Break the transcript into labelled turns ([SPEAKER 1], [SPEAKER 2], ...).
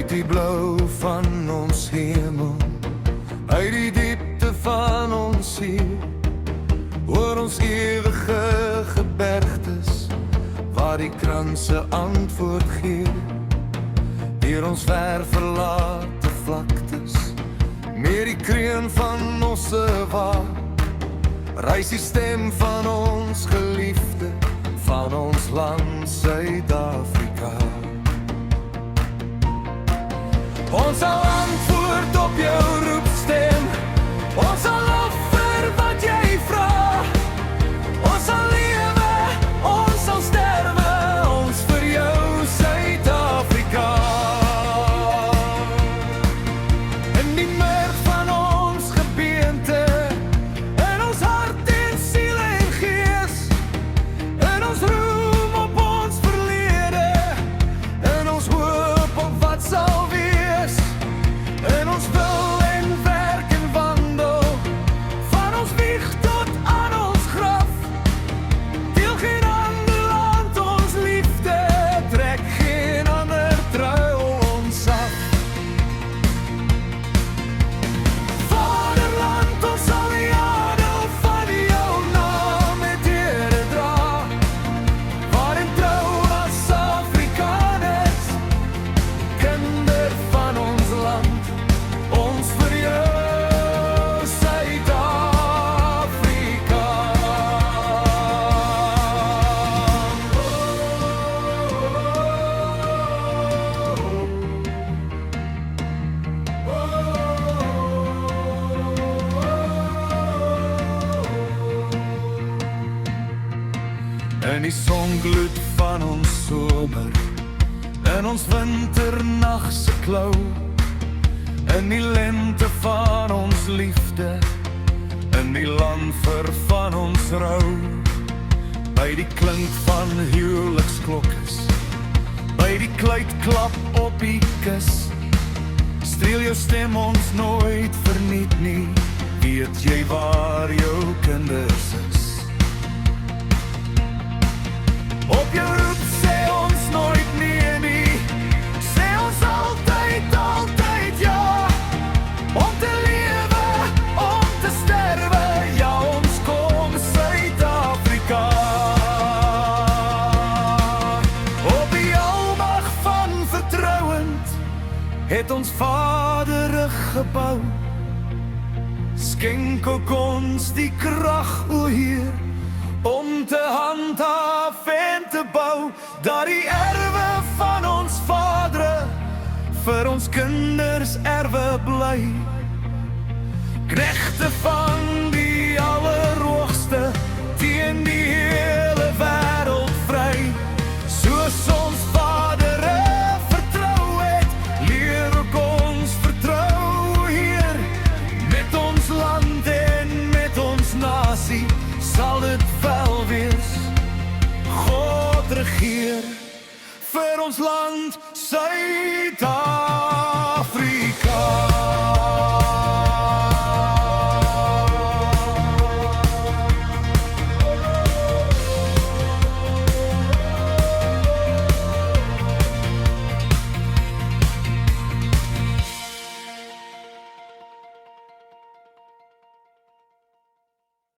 [SPEAKER 1] Uit die blou van ons hemel, uit die diepte van ons siel, oor ons ewige gebergtes, waar die kranse antwoord gee, deur ons ver verlate vlaktes, meer die kreun van ons waar, reis die stem van ons geliefde, van ons land Suid-Afrika. Ons sal antwoord op jou roepstem, ons sal offer wat jy vra, ons sal lewe, ons sal sterwe, ons vir jou Suid-Afrika. In die merg van ons gebeente, in ons hart en siel en gees, in ons roem op ons verlede, in ons hoop op wat sal wees, in ons wil en werk en wandel, van ons wieg tot aan ons graf, deel geen ander land ons liefde, trek geen ander trui ons af. Vaderland, ons sal die adel van jou naam met ere dra, waarin trou as Afrikaners, kinder van ons land, ons vir jou Suid-Afrika. In die songloed van ons somer, in ons winternagse klou, in die lente van ons liefde, in die landver van ons rou, by die klink van huweliksklokkes, by die kluitklap op die kus, streel jou stem ons nooit verniet nie, weet jy waar jou kinders is. Op jou roep sê ons nooit nee nie, sê ons altyd, altyd ja, om te lewe, om te sterwe, ja ons kom Suid-Afrika. Op die almag van vertrouend, het ons vaderig gebou, skenk ook ons die krag, o Heer, om te handhaaf en te bou, dat die erwe van ons vadere vir ons kinders erwe bly. Knegte van die Allerhoogste, teen die hele wêreld vry, soos ons vadere vertrou het, leer ook ons vertrou, Heer, met ons land en met ons nasie, sal dit wel wees, God regeer, vir ons land Suid-Afrika.